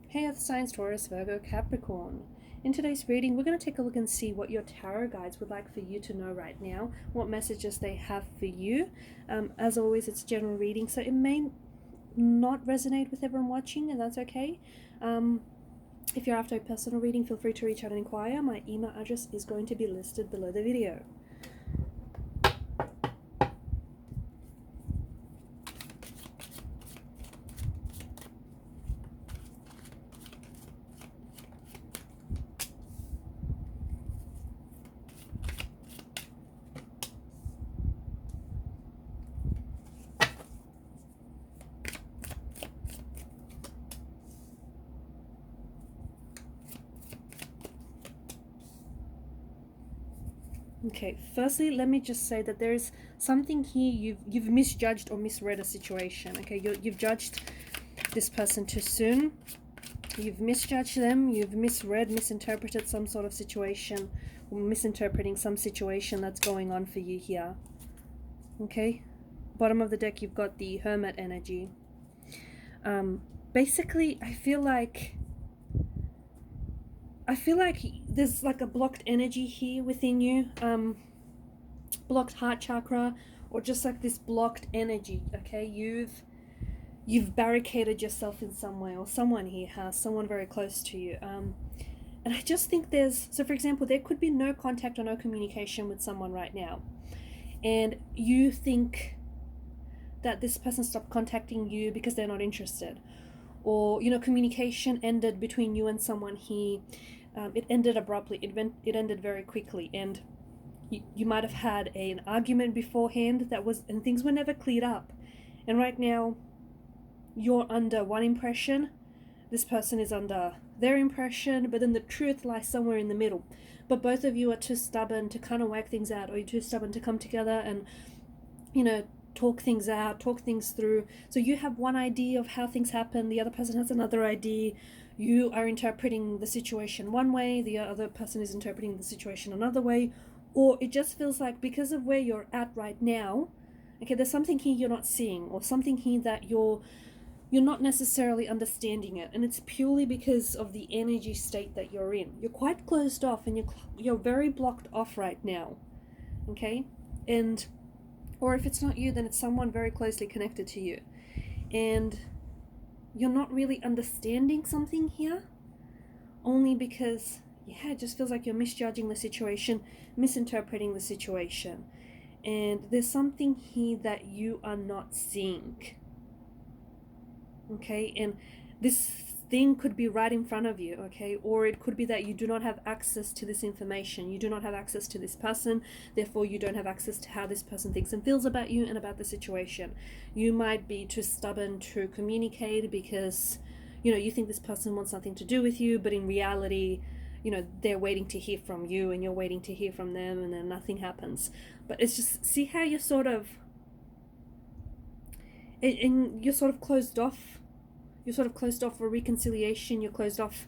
Hey Earth signs, Taurus, Virgo, Capricorn. In today's reading, we're going to take a look and see what your tarot guides would like for you to know right now, what messages they have for you. As always, it's a general reading, so it may not resonate with everyone watching, and that's okay. If you're after a personal reading, feel free to reach out and inquire. My email address is going to be listed below the video. Okay, firstly, let me just say that there is something here you've misjudged or misread a situation. Okay, you've judged this person too soon. You've misjudged them. You've misread, misinterpreted some sort of situation, or misinterpreting some situation that's going on for you here. Okay, bottom of the deck, you've got the Hermit energy. Basically, I feel like there's like a blocked energy here within you, blocked heart chakra, or just like this blocked energy. Okay, you've barricaded yourself in some way, or someone here has, someone very close to you. And I just think so for example, there could be no contact or no communication with someone right now, and you think that this person stopped contacting you because they're not interested, or communication ended between you and someone here. It ended abruptly. It ended very quickly, and you might have had an argument beforehand and things were never cleared up. And right now, you're under one impression, this person is under their impression, but then the truth lies somewhere in the middle. But both of you are too stubborn to kind of work things out, or you're too stubborn to come together and talk things out, talk things through. So you have one idea of how things happen, the other person has another idea. You are interpreting the situation one way, the other person is interpreting the situation another way. Or it just feels like, because of where you're at right now, okay, there's something here you're not seeing, or something here that you're not necessarily understanding it, and it's purely because of the energy state that you're in. You're quite closed off, and you're very blocked off right now. Okay, or if it's not you, then it's someone very closely connected to you, and you're not really understanding something here, only because it just feels like you're misjudging the situation, misinterpreting the situation, and there's something here that you are not seeing. Okay, and this thing could be right in front of you, okay, or it could be that you do not have access to this information, you do not have access to this person, therefore you don't have access to how this person thinks and feels about you and about the situation. You might be too stubborn to communicate because you think this person wants nothing to do with you, but in reality they're waiting to hear from you and you're waiting to hear from them, and then nothing happens. But it's just, see how you're sort of closed off. You're sort of closed off for reconciliation. You're closed off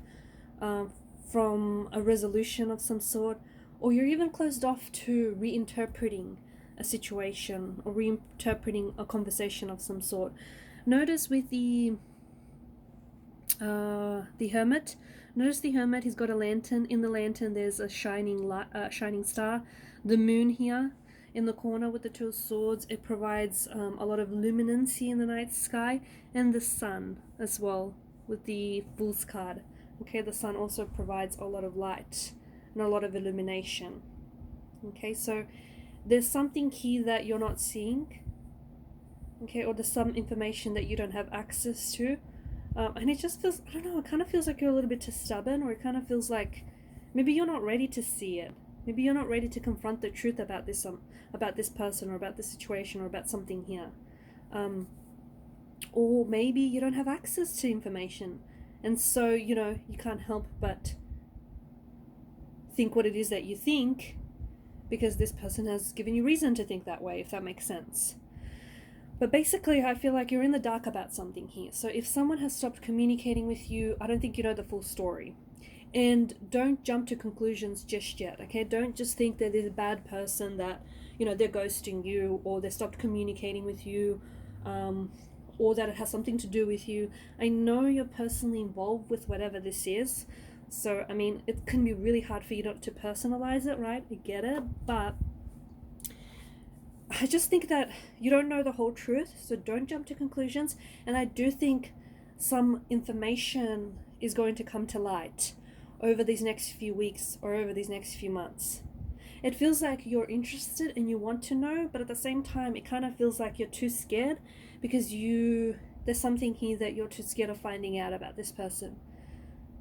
from a resolution of some sort, or you're even closed off to reinterpreting a situation or reinterpreting a conversation of some sort. Notice with the Hermit. Notice the Hermit. He's got a lantern. In the lantern, there's a shining star. The moon here in the corner with the two swords, it provides a lot of luminancy in the night sky, and the sun as well with the Fool's card. Okay, the sun also provides a lot of light and a lot of illumination. Okay, so there's something here that you're not seeing, okay, or there's some information that you don't have access to, and it just feels, I don't know, it kind of feels like you're a little bit too stubborn, or it kind of feels like maybe you're not ready to see it. Maybe you're not ready to confront the truth about this person, or about this situation, or about something here. Or maybe you don't have access to information, and so you can't help but think what it is that you think, because this person has given you reason to think that way, if that makes sense. But basically, I feel like you're in the dark about something here. So if someone has stopped communicating with you, I don't think you know the full story. And don't jump to conclusions just yet, okay? Don't just think that there's a bad person, that they're ghosting you, or they stopped communicating with you, or that it has something to do with you. I know you're personally involved with whatever this is, so I mean, it can be really hard for you not to personalize it, right? I get it, but I just think that you don't know the whole truth, so don't jump to conclusions. And I do think some information is going to come to light over these next few weeks or over these next few months. It feels like you're interested and you want to know, but at the same time, it kind of feels like you're too scared because there's something here that you're too scared of finding out about this person.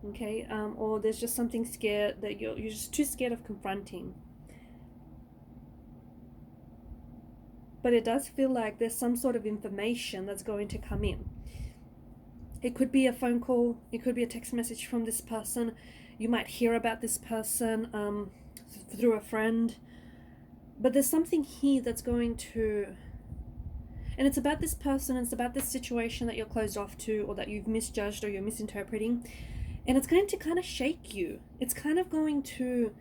Okay, or there's just something scared that you're just too scared of confronting. But it does feel like there's some sort of information that's going to come in. It could be a phone call, it could be a text message from this person. You might hear about this person through a friend. But there's something here that's going to... And it's about this person, it's about this situation that you're closed off to, or that you've misjudged or you're misinterpreting. And it's going to kind of shake you. It's kind of going to...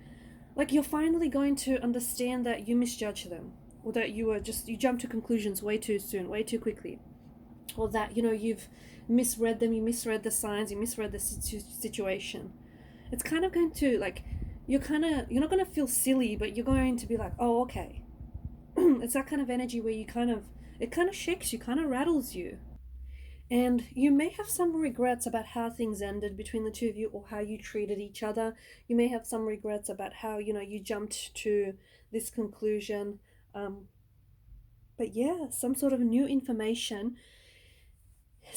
Like, you're finally going to understand that you misjudged them. Or that you jumped to conclusions way too soon, way too quickly. Or that, you've misread them, you misread the signs, you misread the situation. It's kind of going to, like, you're not going to feel silly, but you're going to be like, oh, okay. It's that kind of energy where it kind of shakes you, kind of rattles you. And you may have some regrets about how things ended between the two of you or how you treated each other. You may have some regrets about how, you jumped to this conclusion. But yeah, some sort of new information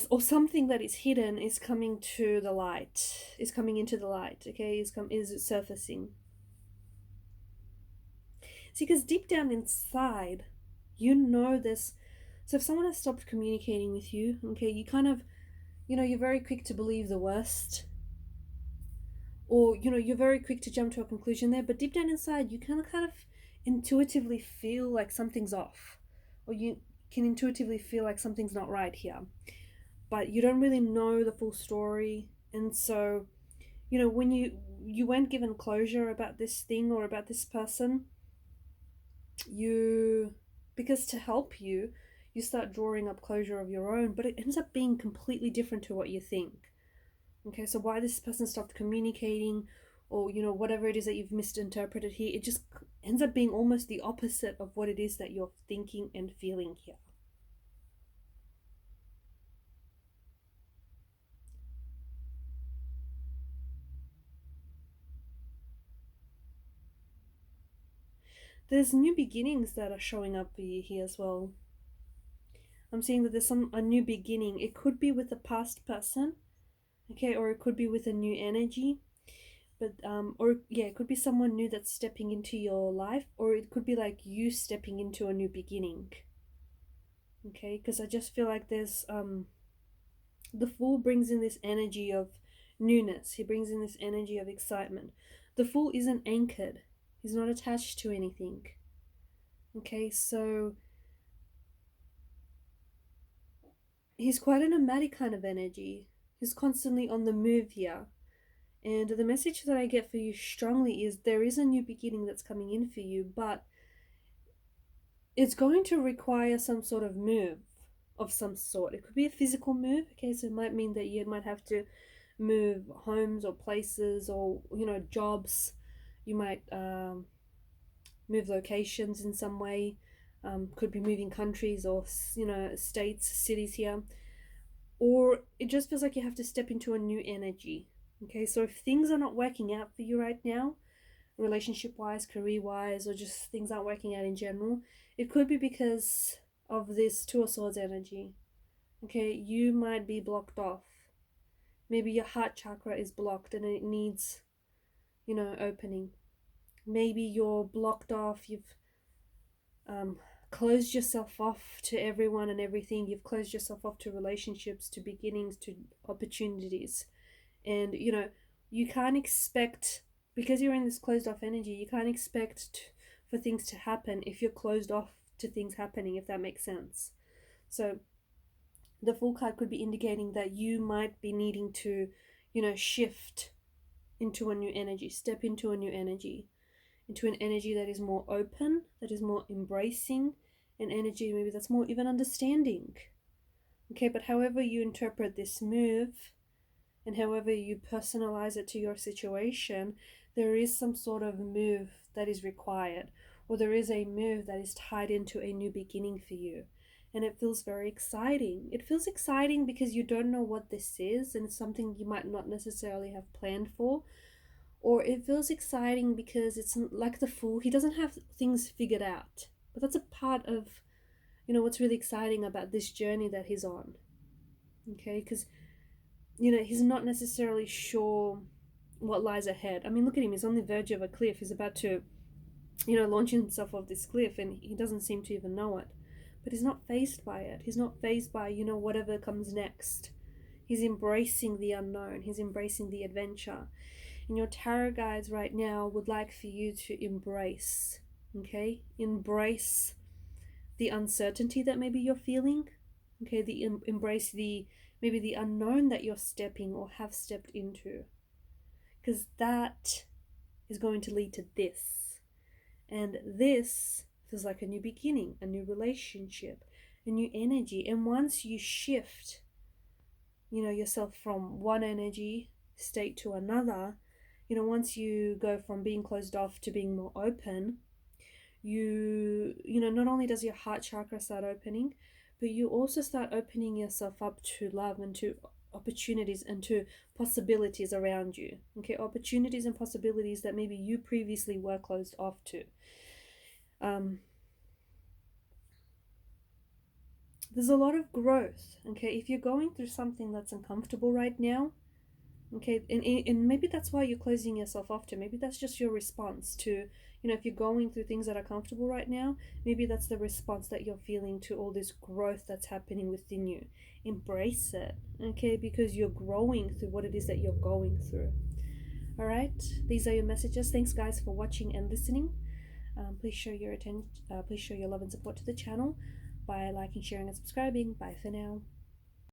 or something that is hidden is coming to the light, is coming into the light, okay, is surfacing. See, because deep down inside, this. So if someone has stopped communicating with you, okay, you kind of, you're very quick to believe the worst. Or, you're very quick to jump to a conclusion there, but deep down inside, you kind of intuitively feel like something's off. Or you can intuitively feel like something's not right here. But you don't really know the full story. And so, when you weren't given closure about this thing or about this person, because to help you start drawing up closure of your own, but it ends up being completely different to what you think. Okay, so why this person stopped communicating, or whatever it is that you've misinterpreted here, it just ends up being almost the opposite of what it is that you're thinking and feeling here. There's new beginnings that are showing up for you here as well. I'm seeing that there's a new beginning. It could be with a past person, okay, or it could be with a new energy. But it could be someone new that's stepping into your life, or it could be like you stepping into a new beginning. Okay, because I just feel like there's the Fool brings in this energy of newness. He brings in this energy of excitement. The Fool isn't anchored. He's not attached to anything. Okay, so he's quite a nomadic kind of energy. He's constantly on the move here. And the message that I get for you strongly is there is a new beginning that's coming in for you, but it's going to require some sort of move of some sort. It could be a physical move, okay, so it might mean that you might have to move homes or places or, jobs. You might move locations in some way. Could be moving countries or, states, cities here. Or it just feels like you have to step into a new energy. Okay, so if things are not working out for you right now, relationship-wise, career-wise, or just things aren't working out in general, it could be because of this Two of Swords energy. Okay, you might be blocked off. Maybe your heart chakra is blocked and it needs, opening. Maybe you're blocked off, you've closed yourself off to everyone and everything. You've closed yourself off to relationships, to beginnings, to opportunities. And, you can't expect, because you're in this closed off energy, you can't expect for things to happen if you're closed off to things happening, if that makes sense. So the Fool card could be indicating that you might be needing to, shift into a new energy, step into a new energy, into an energy that is more open, that is more embracing, an energy maybe that's more even understanding. Okay, but however you interpret this move and however you personalize it to your situation, there is some sort of move that is required, or there is a move that is tied into a new beginning for you. And it feels very exciting. It feels exciting because you don't know what this is, and it's something you might not necessarily have planned for. Or it feels exciting because it's like the Fool. He doesn't have things figured out. But that's a part of, what's really exciting about this journey that he's on. Okay, because, he's not necessarily sure what lies ahead. I mean, look at him. He's on the verge of a cliff. He's about to, launch himself off this cliff, and he doesn't seem to even know it. But he's not fazed by it. He's not fazed by, whatever comes next. He's embracing the unknown. He's embracing the adventure. And your tarot guides right now would like for you to embrace, okay? Embrace the uncertainty that maybe you're feeling, okay? Embrace maybe the unknown that you're stepping or have stepped into, because that is going to lead to this. And this feels like a new beginning, a new relationship, a new energy. And once you shift, yourself from one energy state to another, once you go from being closed off to being more open, not only does your heart chakra start opening, but you also start opening yourself up to love and to opportunities and to possibilities around you. Okay, opportunities and possibilities that maybe you previously were closed off to. There's a lot of growth. Okay, if you're going through something that's uncomfortable right now, okay, and maybe that's why you're closing yourself off to. Maybe that's just your response to, if you're going through things that are comfortable right now, maybe that's the response that you're feeling to all this growth that's happening within you. Embrace it, okay, because you're growing through what it is that you're going through. All right, these are your messages. Thanks, guys, for watching and listening. Please show your love and support to the channel by liking, sharing, and subscribing. Bye for now.